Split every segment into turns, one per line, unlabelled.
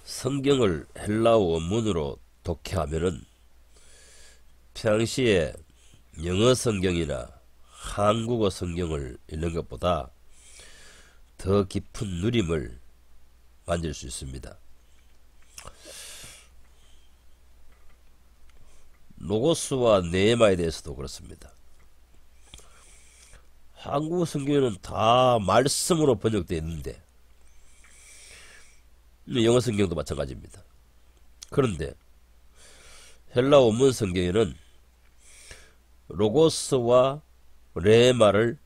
성경을 헬라어 원문으로 독해하면은 평시에 영어 성경이나 한국어 성경을 읽는 것보다 더 깊은 누림을 만질 수 있습니다. 로고스와 네마에 대해서도 그렇습니다. 한국어 성경에는 다 말씀으로 번역되어 있는데 영어 성경도 마찬가지입니다. 그런데 헬라 원문 성경에는 로고스와 레마를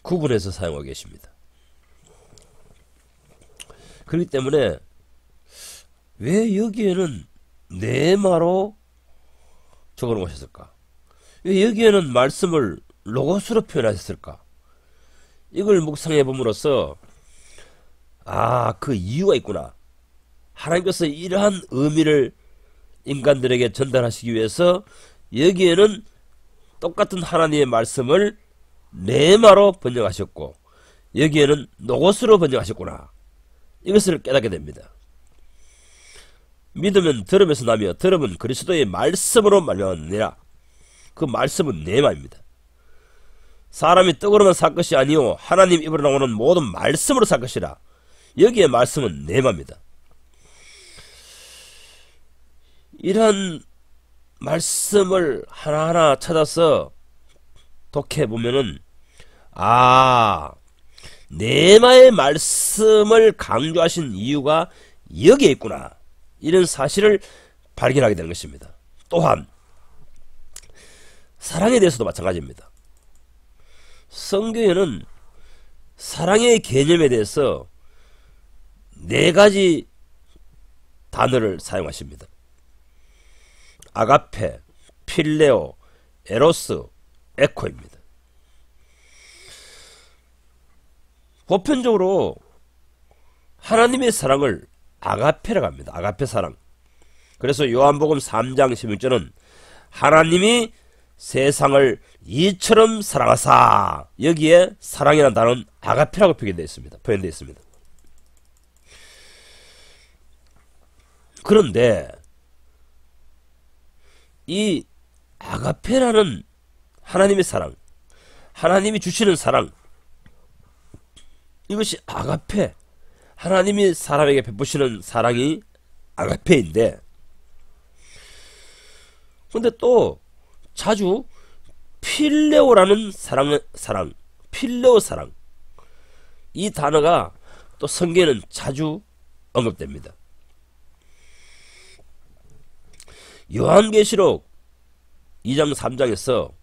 구분해서 사용하고 계십니다. 그렇기 때문에 왜 여기에는 네마로 적어 놓으셨을까? 왜 여기에는 말씀을 로고스로 표현하셨을까? 이걸 묵상해 봄으로써 그 이유가 있구나. 하나님께서 이러한 의미를 인간들에게 전달하시기 위해서 여기에는 똑같은 하나님의 말씀을 레마로 번역하셨고 여기에는 로고스로 번역하셨구나. 이것을 깨닫게 됩니다. 믿으면 들음에서 나며 들음은 그리스도의 말씀으로 말미암느니라. 그 말씀은 레마입니다. 사람이 떡으로만 살 것이 아니요 하나님 입으로 나오는 모든 말씀으로 살 것이라. 여기에 말씀은 레마입니다. 이런 말씀을 하나하나 찾아서 독해보면은 네마의 말씀을 강조하신 이유가 여기에 있구나. 이런 사실을 발견하게 되는 것입니다. 또한 사랑에 대해서도 마찬가지입니다. 성경에는 사랑의 개념에 대해서 4가지 단어를 사용하십니다. 아가페, 필레오, 에로스, 에코입니다. 보편적으로 하나님의 사랑을 아가페라고 합니다. 아가페 사랑. 그래서 요한복음 3장 16절은 하나님이 세상을 이처럼 사랑하사, 여기에 사랑이라는 단어는 아가페라고 표현되어 있습니다. 그런데 이 아가페라는 하나님의 사랑, 하나님이 주시는 사랑, 이것이 아가페, 하나님이 사람에게 베푸시는 사랑이 아가페인데, 근데 또 자주 필레오라는 사랑, 필레오 사랑, 이 단어가 또 성경에는 자주 언급됩니다. 요한계시록 2장 3장에서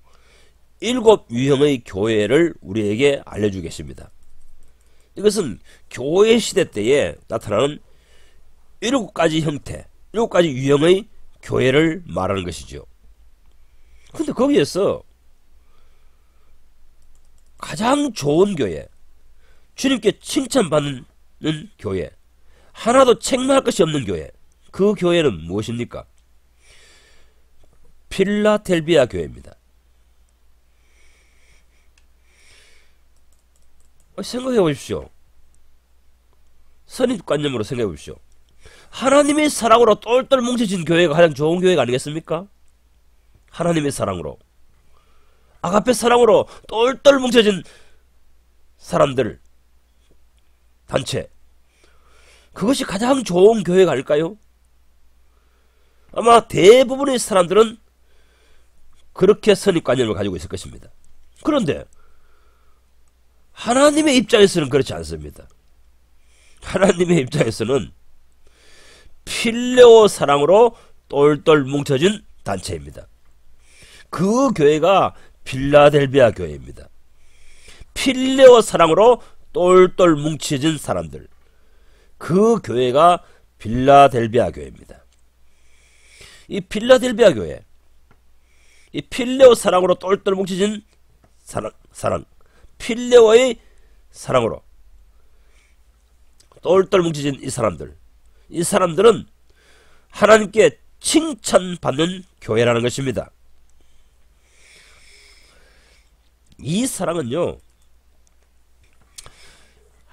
7 유형의 교회를 우리에게 알려주고 계십니다. 이것은 교회 시대 때에 나타나는 7가지 형태, 7가지 유형의 교회를 말하는 것이죠. 근데 거기에서 가장 좋은 교회, 주님께 칭찬받는 교회, 하나도 책망할 것이 없는 교회, 그 교회는 무엇입니까? 필라델비아 교회입니다. 생각해 보십시오. 선입관념으로 생각해 보십시오. 하나님의 사랑으로 똘똘 뭉쳐진 교회가 가장 좋은 교회가 아니겠습니까? 하나님의 사랑으로, 아가페 사랑으로 똘똘 뭉쳐진 사람들, 단체, 그것이 가장 좋은 교회가 아닐까요? 아마 대부분의 사람들은 그렇게 선입관념을 가지고 있을 것입니다. 그런데 하나님의 입장에서는 그렇지 않습니다. 하나님의 입장에서는 필레오 사랑으로 똘똘 뭉쳐진 단체입니다. 그 교회가 필라델비아 교회입니다. 필레오 사랑으로 똘똘 뭉쳐진 사람들, 그 교회가 필라델비아 교회입니다. 이 필라델비아 교회, 이 필레오 사랑으로 똘똘 뭉쳐진 사랑, 필레오의 사랑으로 똘똘 뭉쳐진 이 사람들은 하나님께 칭찬받는 교회라는 것입니다. 이 사랑은요,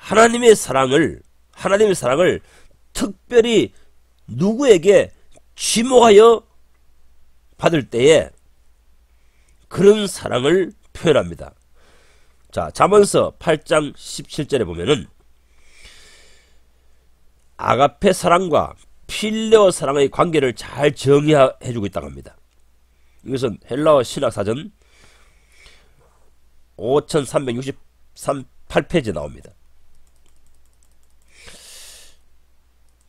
하나님의 사랑을 특별히 누구에게 지목하여 받을 때에 그런 사랑을 표현합니다. 자, 잠언서 8장 17절에 보면은 아가페 사랑과 필레오 사랑의 관계를 잘 정의해주고 있다고 합니다. 이것은 헬라어 신학사전 5368페이지에 나옵니다.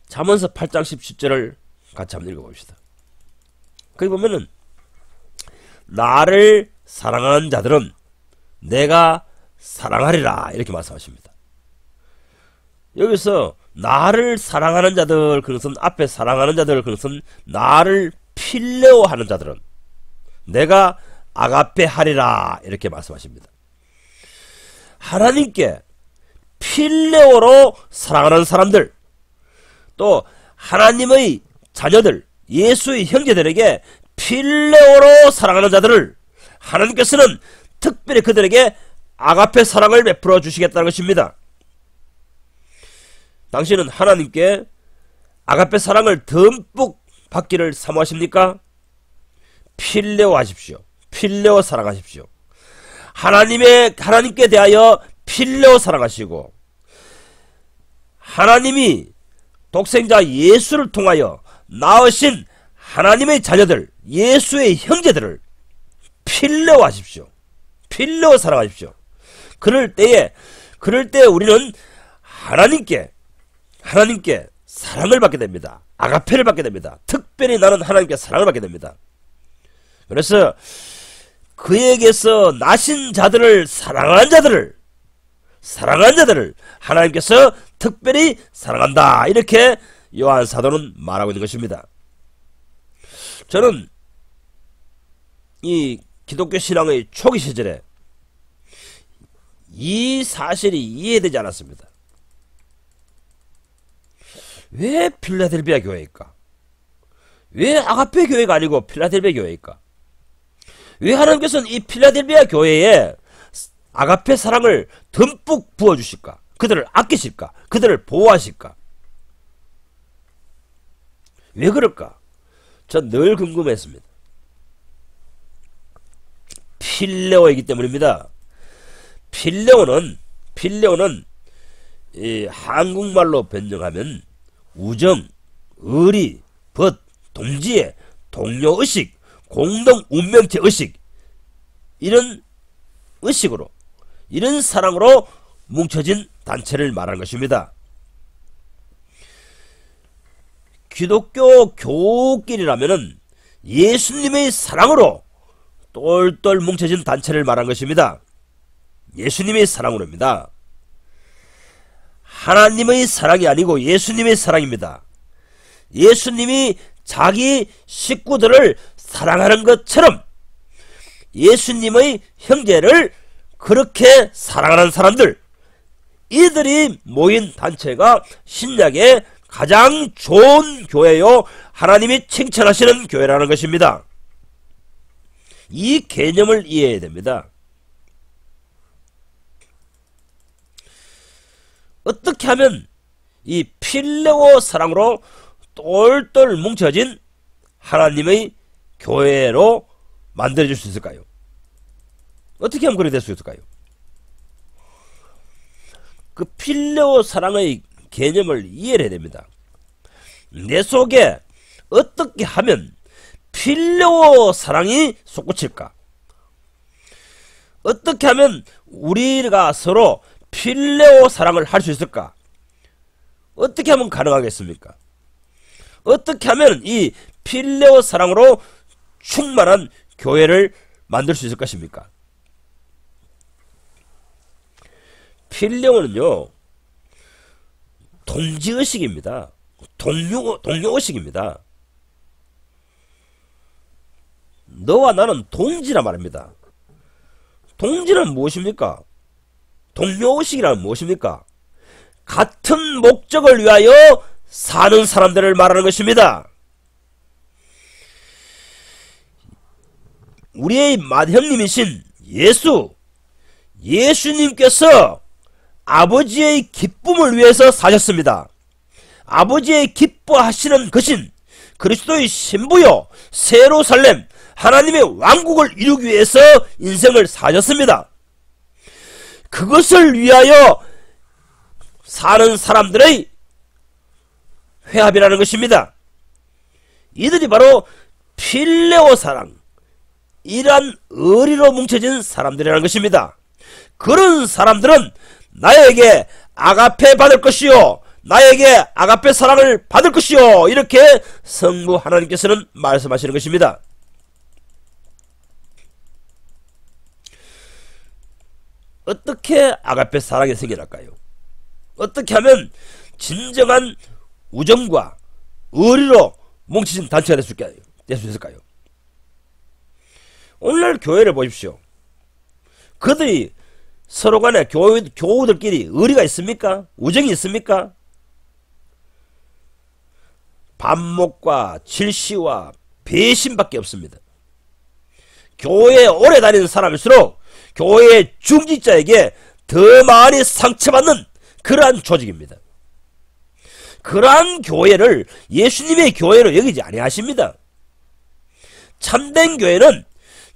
잠언서 8장 17절을 같이 한번 읽어봅시다. 거기 보면은 나를 사랑하는 자들은 내가 사랑하리라 이렇게 말씀하십니다. 여기서 나를 사랑하는 자들, 그것은 앞에 사랑하는 자들, 그것은 나를 필레오 하는 자들은 내가 아가페 하리라 이렇게 말씀하십니다. 하나님께 필레오로 사랑하는 사람들, 또 하나님의 자녀들, 예수의 형제들에게 필레오로 사랑하는 자들을 하나님께서는 특별히 그들에게 아가페 사랑을 베풀어 주시겠다는 것입니다. 당신은 하나님께 아가페 사랑을 듬뿍 받기를 사모하십니까? 필레오 하십시오. 필레오 사랑하십시오. 하나님께 대하여 필레오 사랑하시고, 하나님이 독생자 예수를 통하여 낳으신 하나님의 자녀들, 예수의 형제들을 필레오 하십시오. 필레오 사랑하십시오. 그럴 때에 우리는 하나님께 사랑을 받게 됩니다. 아가페를 받게 됩니다. 특별히 나는 하나님께 사랑을 받게 됩니다. 그래서 그에게서 나신 자들을 사랑하는 자들을 하나님께서 특별히 사랑한다, 이렇게 요한 사도는 말하고 있는 것입니다. 저는 이 기독교 신앙의 초기 시절에 이 사실이 이해되지 않았습니다. 왜 필라델비아 교회일까? 왜 아가페 교회가 아니고 필라델비아 교회일까? 왜 하나님께서는 이 필라델비아 교회에 아가페 사랑을 듬뿍 부어주실까? 그들을 아끼실까? 그들을 보호하실까? 왜 그럴까? 전 늘 궁금했습니다. 필레오이기 때문입니다. 필레오는 이 한국말로 변경하면 우정, 의리, 벗, 동지애, 동료의식, 공동 운명체 의식, 이런 의식으로, 이런 사랑으로 뭉쳐진 단체를 말하는 것입니다. 기독교 교우끼리라면은 예수님의 사랑으로 똘똘 뭉쳐진 단체를 말한 것입니다. 예수님의 사랑으로입니다. 하나님의 사랑이 아니고 예수님의 사랑입니다. 예수님이 자기 식구들을 사랑하는 것처럼 예수님의 형제를 그렇게 사랑하는 사람들, 이들이 모인 단체가 신약의 가장 좋은 교회요, 하나님이 칭찬하시는 교회라는 것입니다. 이 개념을 이해해야 됩니다. 어떻게 하면 이 필레오 사랑으로 똘똘 뭉쳐진 하나님의 교회로 만들어질 수 있을까요? 어떻게 하면 그렇게 될 수 있을까요? 그 필레오 사랑의 개념을 이해해야 됩니다. 내 속에 어떻게 하면 필레오 사랑이 솟구칠까? 어떻게 하면 우리가 서로 필레오 사랑을 할 수 있을까? 어떻게 하면 가능하겠습니까? 어떻게 하면 이 필레오 사랑으로 충만한 교회를 만들 수 있을 것입니까? 필레오는요, 동지의식입니다. 동료의식입니다. 너와 나는 동지라 말입니다. 동지는 무엇입니까? 동료의식이란 무엇입니까? 같은 목적을 위하여 사는 사람들을 말하는 것입니다. 우리의 맏형님이신 예수님께서 아버지의 기쁨을 위해서 사셨습니다. 아버지의 기뻐하시는 것인 그리스도의 신부요 새로 살렘 하나님의 왕국을 이루기 위해서 인생을 사셨습니다. 그것을 위하여 사는 사람들의 회합이라는 것입니다. 이들이 바로 필레오 사랑, 이란 의리로 뭉쳐진 사람들이라는 것입니다. 그런 사람들은 나에게 아가페 받을 것이요, 나에게 아가페 사랑을 받을 것이요, 이렇게 성부 하나님께서는 말씀하시는 것입니다. 어떻게 아가페 사랑이 생겨날까요? 어떻게 하면 진정한 우정과 의리로 뭉쳐진 단체가 될 수 있을까요? 오늘날 교회를 보십시오. 그들이 서로 간에 교우들끼리 의리가 있습니까? 우정이 있습니까? 반목과 질시와 배신밖에 없습니다. 교회에 오래 다니는 사람일수록 교회의 중직자에게 더 많이 상처받는 그러한 조직입니다. 그러한 교회를 예수님의 교회로 여기지 아니하십니다. 참된 교회는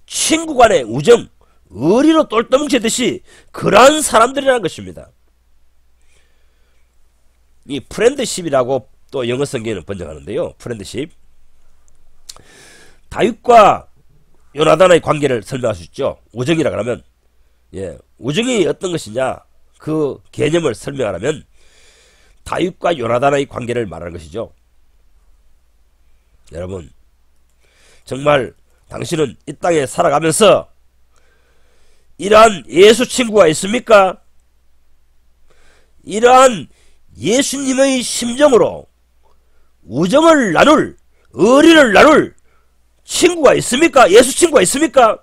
친구 간의 우정, 의리로 똘똘 뭉치듯이 그러한 사람들이라는 것입니다. 이 프렌드십이라고 또 영어 성경에는 번역하는데요. 프렌드십. 다윗과 요나단의 관계를 설명할 수 있죠. 우정이라 그러면, 우정이 어떤 것이냐, 그 개념을 설명하려면 다윗과 요나단의 관계를 말하는 것이죠. 여러분, 정말 당신은 이 땅에 살아가면서 이러한 예수 친구가 있습니까? 이러한 예수님의 심정으로 우정을 나눌, 의리를 나눌 친구가 있습니까? 예수 친구가 있습니까?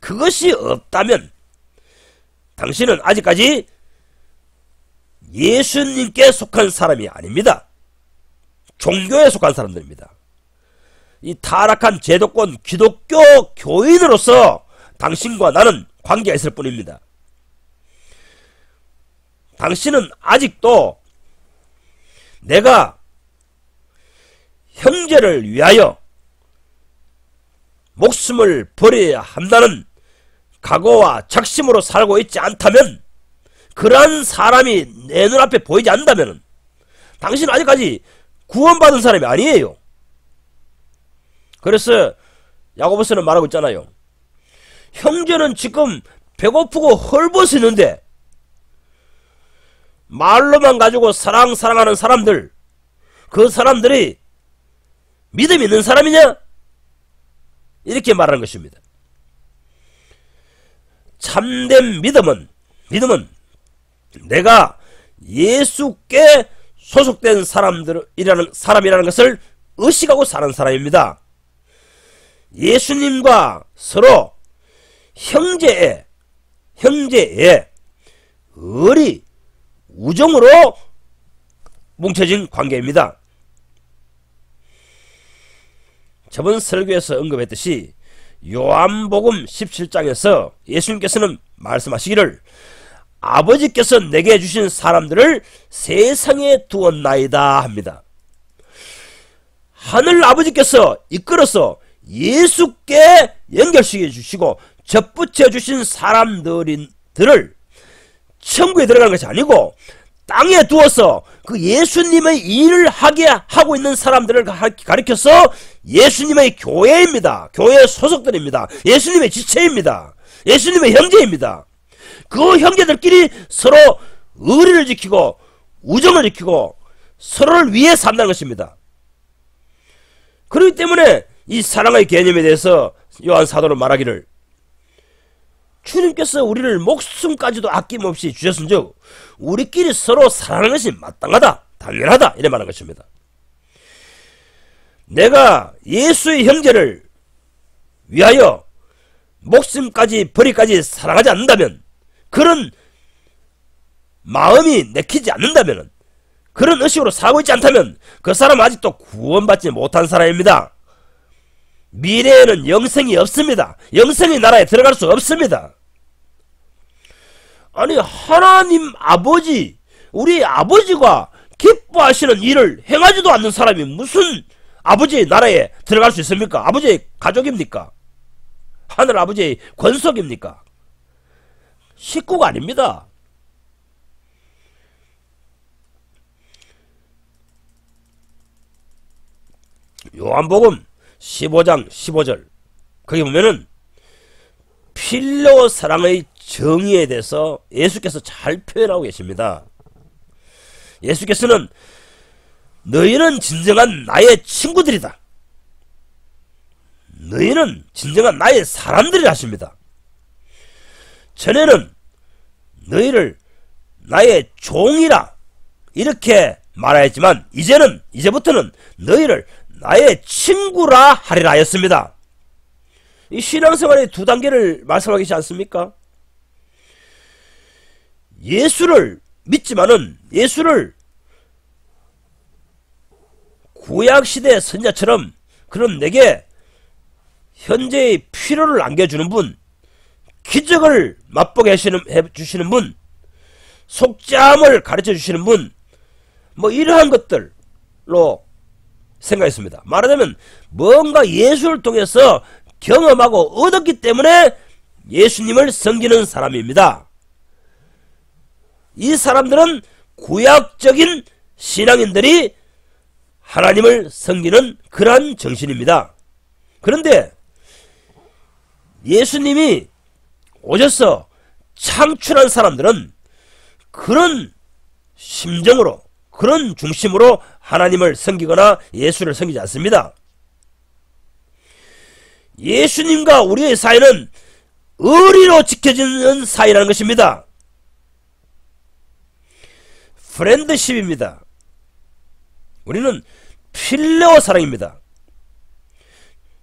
그것이 없다면 당신은 아직까지 예수님께 속한 사람이 아닙니다. 종교에 속한 사람들입니다. 이 타락한 제도권 기독교 교인으로서 당신과 나는 관계가 있을 뿐입니다. 당신은 아직도 내가 형제를 위하여 목숨을 버려야 한다는 각오와 작심으로 살고 있지 않다면, 그러한 사람이 내 눈앞에 보이지 않는다면 당신은 아직까지 구원받은 사람이 아니에요. 그래서 야고보서는 말하고 있잖아요. 형제는 지금 배고프고 헐벗었는데 말로만 가지고 사랑하는 사람들, 그 사람들이 믿음 있는 사람이냐? 이렇게 말하는 것입니다. 참된 믿음은 내가 예수께 소속된 사람이라는 것을 의식하고 사는 사람입니다. 예수님과 서로 형제의 의리, 우정으로 뭉쳐진 관계입니다. 저번 설교에서 언급했듯이 요한복음 17장에서 예수님께서는 말씀하시기를 아버지께서 내게 주신 사람들을 세상에 두었나이다 합니다. 하늘 아버지께서 이끌어서 예수께 연결시켜 주시고 접붙여 주신 사람들을 천국에 들어가는 것이 아니고 땅에 두어서 그 예수님의 일을 하게 하고 있는 사람들을 가리켜서 예수님의 교회입니다. 교회의 소속들입니다. 예수님의 지체입니다. 예수님의 형제입니다. 그 형제들끼리 서로 의리를 지키고 우정을 지키고 서로를 위해 산다는 것입니다. 그렇기 때문에 이 사랑의 개념에 대해서 요한 사도는 말하기를 주님께서 우리를 목숨까지도 아낌없이 주셨은즉 우리끼리 서로 사랑하는 것이 마땅하다, 당연하다, 이래 말하는 것입니다. 내가 예수의 형제를 위하여 목숨까지 버리까지 사랑하지 않는다면, 그런 마음이 내키지 않는다면, 그런 의식으로 살고 있지 않다면 그 사람은 아직도 구원받지 못한 사람입니다. 미래에는 영생이 없습니다. 영생의 나라에 들어갈 수 없습니다. 아니 하나님 아버지, 우리 아버지가 기뻐하시는 일을 행하지도 않는 사람이 무슨 아버지의 나라에 들어갈 수 있습니까? 아버지의 가족입니까? 하늘 아버지의 권속입니까? 식구가 아닙니다. 요한복음 15장 15절 거기 보면은 필요 사랑의 정의에 대해서 예수께서 잘 표현하고 계십니다. 예수께서는 너희는 진정한 나의 친구들이다. 너희는 진정한 나의 사람들이라 하십니다. 전에는 너희를 나의 종이라 이렇게 말하였지만 이제부터는 너희를 나의 친구라 하리라 하였습니다. 이 신앙생활의 두 단계를 말씀하고 계시지 않습니까? 예수를 믿지만은 예수를 구약시대 선자처럼 그런 내게 현재의 필요를 안겨주는 분, 기적을 맛보게 해주시는 분, 속죄함을 가르쳐 주시는 분, 뭐 이러한 것들로 생각했습니다. 말하자면 뭔가 예수를 통해서 경험하고 얻었기 때문에 예수님을 섬기는 사람입니다. 이 사람들은 구약적인 신앙인들이 하나님을 섬기는 그러한 정신입니다. 그런데 예수님이 오셔서 창출한 사람들은 그런 심정으로, 그런 중심으로 하나님을 섬기거나 예수를 섬기지 않습니다. 예수님과 우리의 사이는 의리로 지켜지는 사이라는 것입니다. 프렌드십입니다. 우리는 필레오 사랑입니다.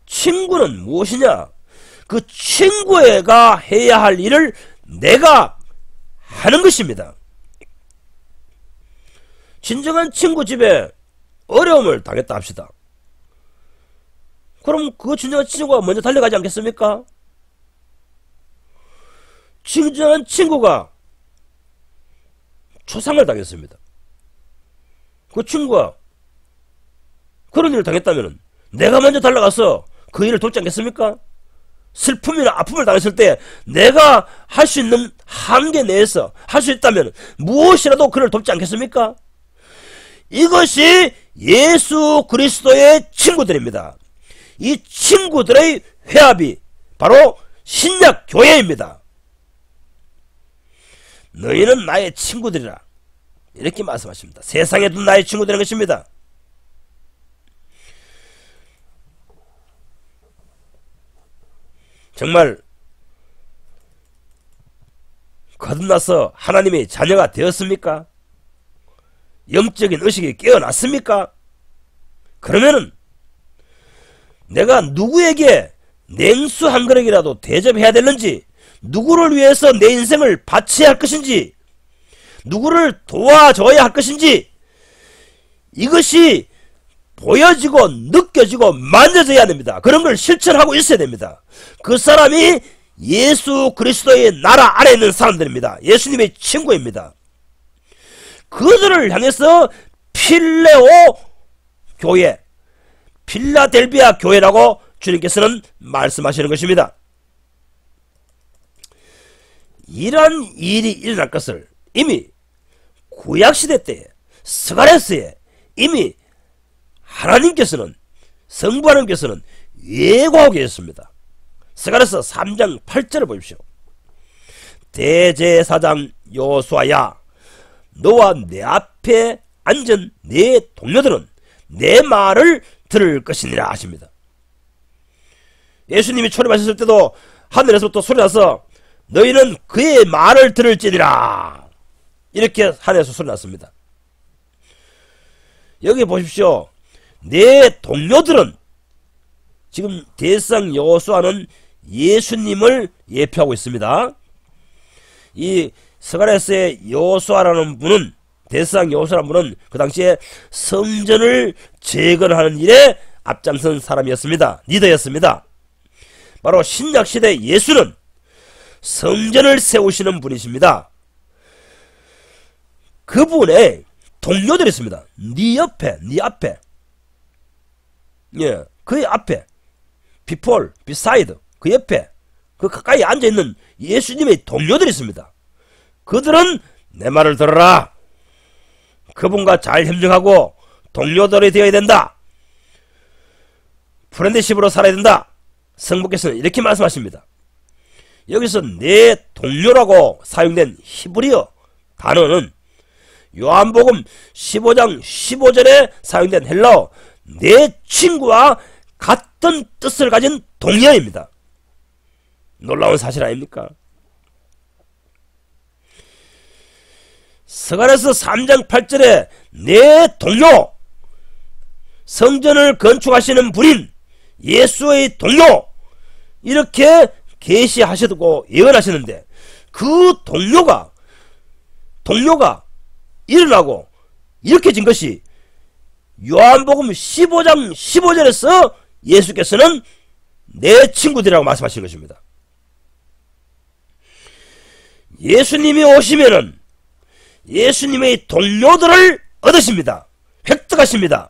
친구는 무엇이냐? 그 친구가 해야 할 일을 내가 하는 것입니다. 진정한 친구 집에 어려움을 당했다 합시다. 그럼 그 진정한 친구가 먼저 달려가지 않겠습니까? 진정한 친구가 초상을 당했습니다. 그 친구가 그런 일을 당했다면 내가 먼저 달려가서 그 일을 돕지 않겠습니까? 슬픔이나 아픔을 당했을 때 내가 할 수 있는 한계 내에서 할 수 있다면 무엇이라도 그를 돕지 않겠습니까? 이것이 예수 그리스도의 친구들입니다. 이 친구들의 회합이 바로 신약 교회입니다. 너희는 나의 친구들이라 이렇게 말씀하십니다. 세상에도 나의 친구들인 것입니다. 정말 거듭나서 하나님의 자녀가 되었습니까? 영적인 의식이 깨어났습니까? 그러면은 내가 누구에게 냉수 한 그릇이라도 대접해야 되는지, 누구를 위해서 내 인생을 바쳐야 할 것인지, 누구를 도와줘야 할 것인지, 이것이 보여지고 느껴지고 만져져야 됩니다. 그런 걸 실천하고 있어야 됩니다. 그 사람이 예수 그리스도의 나라 안에 있는 사람들입니다. 예수님의 친구입니다. 그들을 향해서 필레오 교회, 필라델비아 교회라고 주님께서는 말씀하시는 것입니다. 이런 일이 일어날 것을 이미 구약시대 때에 스가랴서에 이미 하나님께서는, 성부 하나님께서는 예고하고 계셨습니다. 스가랴서 3장 8절을 보십시오. 대제사장 여호수아야, 너와 내 앞에 앉은 내 동료들은 내 말을 들을 것이니라 하십니다. 예수님이 초림하셨을 때도 하늘에서부터 소리 나서 너희는 그의 말을 들을지니라 이렇게 하늘에서 소리 났습니다. 여기 보십시오. 내 동료들은, 지금 대상 여호수아는 예수님을 예표하고 있습니다. 이 스가랴서의 여호수아라는 분은, 대상 여호수아라는 분은 그 당시에 성전을 재건하는 일에 앞장선 사람이었습니다. 리더였습니다. 바로 신약시대 예수는 성전을 세우시는 분이십니다. 그분의 동료들이 있습니다. 네 옆에, 네 앞에, 예, 그의 앞에, before, beside, 그 옆에, 그 가까이 앉아있는 예수님의 동료들이 있습니다. 그들은 내 말을 들어라. 그분과 잘 협력하고 동료들이 되어야 된다. 프렌드십으로 살아야 된다. 성부께서는 이렇게 말씀하십니다. 여기서 내 동료라고 사용된 히브리어 단어는 요한복음 15장 15절에 사용된 헬라어 내 친구와 같은 뜻을 가진 동료입니다. 놀라운 사실 아닙니까? 스가랴서 3장 8절에 내 동료, 성전을 건축하시는 분인 예수의 동료, 이렇게 계시하시고 예언하시는데 그 동료가 일어나고 일으켜진 것이 요한복음 15장 15절에서 예수께서는 내 친구들이라고 말씀하신 것입니다. 예수님이 오시면은 예수님의 동료들을 얻으십니다. 획득하십니다.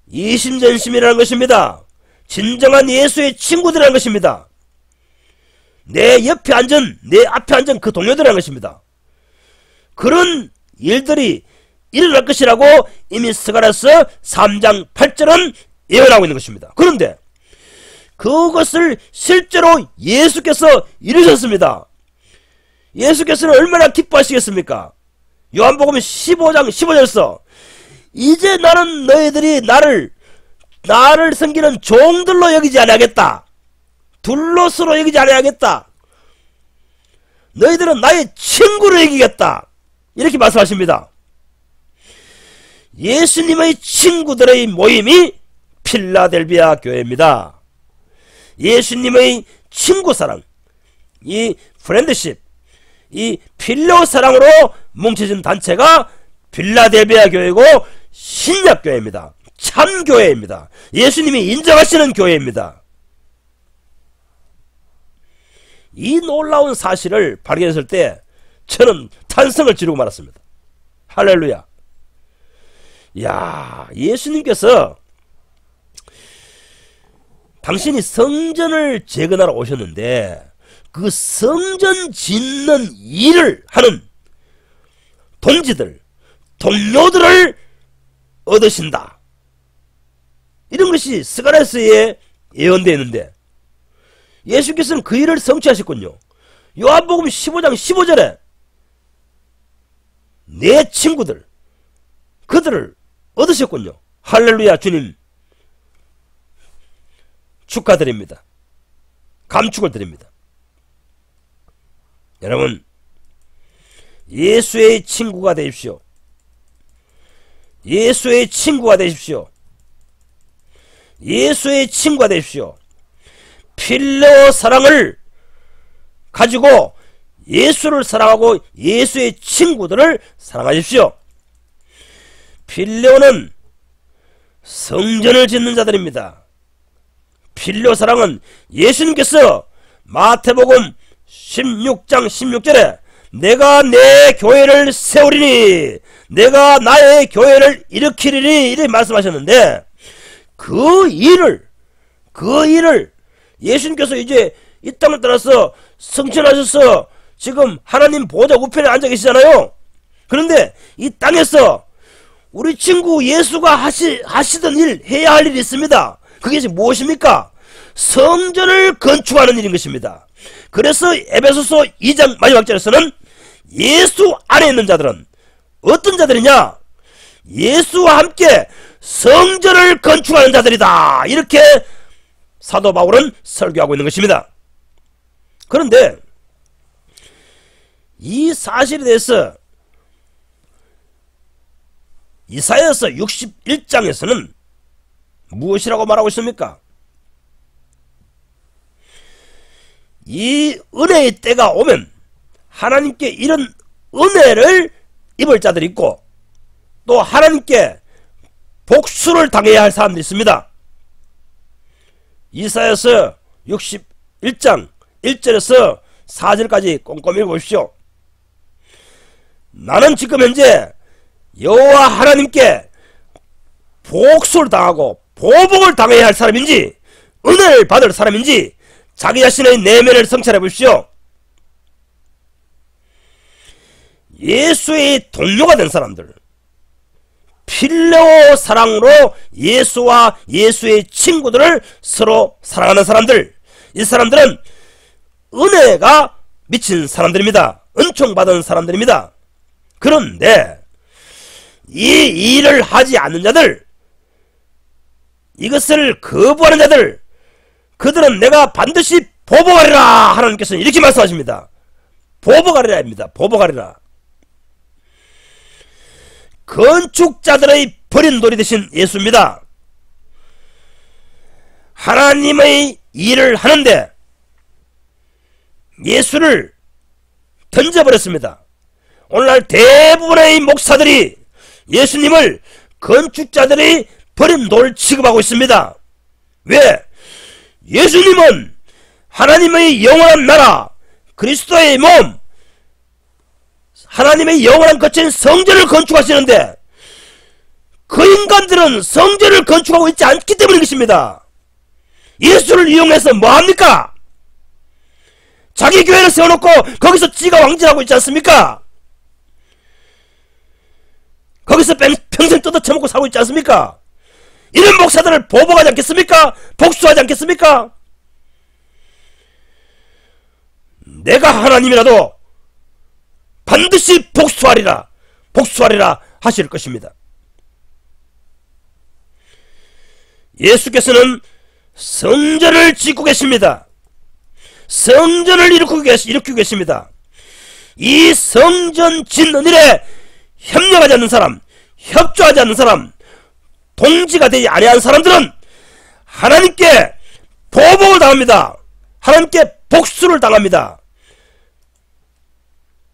이심전심이라는 것입니다. 진정한 예수의 친구들이라는 것입니다. 내 옆에 앉은, 내 앞에 앉은 그 동료들이라는 것입니다. 그런 일들이 일어날 것이라고 이미 스가랴서 3장 8절은 예언하고 있는 것입니다. 그런데 그것을 실제로 예수께서 이루셨습니다. 예수께서는 얼마나 기뻐하시겠습니까? 요한복음 15장 15절에서 이제 나는 너희들이 나를 섬기는 종들로 여기지 아니하겠다. 둘로서로 여기지 아니하겠다. 너희들은 나의 친구로 여기겠다. 이렇게 말씀하십니다. 예수님의 친구들의 모임이 필라델비아 교회입니다. 예수님의 친구 사랑, 이 프렌드십, 이 필요 사랑으로 뭉쳐진 단체가 필라델비아 교회고 신약 교회입니다. 참 교회입니다. 예수님이 인정하시는 교회입니다. 이 놀라운 사실을 발견했을 때 저는 탄성을 지르고 말았습니다. 할렐루야. 야, 예수님께서 당신이 성전을 재건하러 오셨는데 그 성전 짓는 일을 하는 동지들, 동료들을 얻으신다. 이런 것이 스가랴서에 예언되어 있는데 예수께서는 그 일을 성취하셨군요. 요한복음 15장 15절에 내 친구들, 그들을 얻으셨군요. 할렐루야. 주님 축하드립니다. 감축을 드립니다. 여러분, 예수의 친구가 되십시오. 예수의 친구가 되십시오. 예수의 친구가 되십시오. 필레오 사랑을 가지고 예수를 사랑하고 예수의 친구들을 사랑하십시오. 필레오는 성전을 짓는 자들입니다. 필레오 사랑은 예수님께서 마태복음 16장 16절에 내가 내 교회를 세우리니 내가 나의 교회를 일으키리니 이렇게 말씀하셨는데 그 일을 예수님께서 이제 이 땅을 떠나서 승천하셔서 지금 하나님 보좌 우편에 앉아 계시잖아요. 그런데 이 땅에서 우리 친구 예수가 하시던 일, 해야 할 일이 있습니다. 그게 무엇입니까? 성전을 건축하는 일인 것입니다. 그래서 에베소서 2장 마지막 절에서는 예수 안에 있는 자들은 어떤 자들이냐? 예수와 함께 성전을 건축하는 자들이다. 이렇게 사도 바울은 설교하고 있는 것입니다. 그런데 이 사실에 대해서 이사야서 61장에서는 무엇이라고 말하고 있습니까? 이 은혜의 때가 오면 하나님께 이런 은혜를 입을 자들이 있고 또 하나님께 복수를 당해야 할 사람들이 있습니다. 이사야서 61장 1절에서 4절까지 꼼꼼히 보십시오. 나는 지금 현재 여호와 하나님께 복수를 당하고 보복을 당해야 할 사람인지 은혜를 받을 사람인지 자기 자신의 내면을 성찰해 보십시오. 예수의 동료가 된 사람들, 필레오 사랑으로 예수와 예수의 친구들을 서로 사랑하는 사람들, 이 사람들은 은혜가 미친 사람들입니다. 은총받은 사람들입니다. 그런데 이 일을 하지 않는 자들, 이것을 거부하는 자들, 그들은 내가 반드시 보복하리라. 하나님께서는 이렇게 말씀하십니다. 보복하리라 입니다. 보복하리라. 건축자들의 버린 돌이 되신 예수입니다. 하나님의 일을 하는데 예수를 던져버렸습니다. 오늘날 대부분의 목사들이 예수님을 건축자들이 버린 돌 취급하고 있습니다. 왜? 예수님은 하나님의 영원한 나라, 그리스도의 몸, 하나님의 영원한 거친 성전을 건축하시는데 그 인간들은 성전을 건축하고 있지 않기 때문인 것입니다. 예수를 이용해서 뭐합니까? 자기 교회를 세워놓고 거기서 지가 왕진하고 있지 않습니까? 거기서 평생 뜯어쳐먹고 살고 있지 않습니까? 이런 목사들을 보복하지 않겠습니까? 복수하지 않겠습니까? 내가 하나님이라도 반드시 복수하리라 하실 것입니다. 예수께서는 성전을 짓고 계십니다. 성전을 일으키고 계십니다. 이 성전 짓는 일에 협력하지 않는 사람, 협조하지 않는 사람, 동지가 되지 아니한 사람들은 하나님께 보복을 당합니다. 하나님께 복수를 당합니다.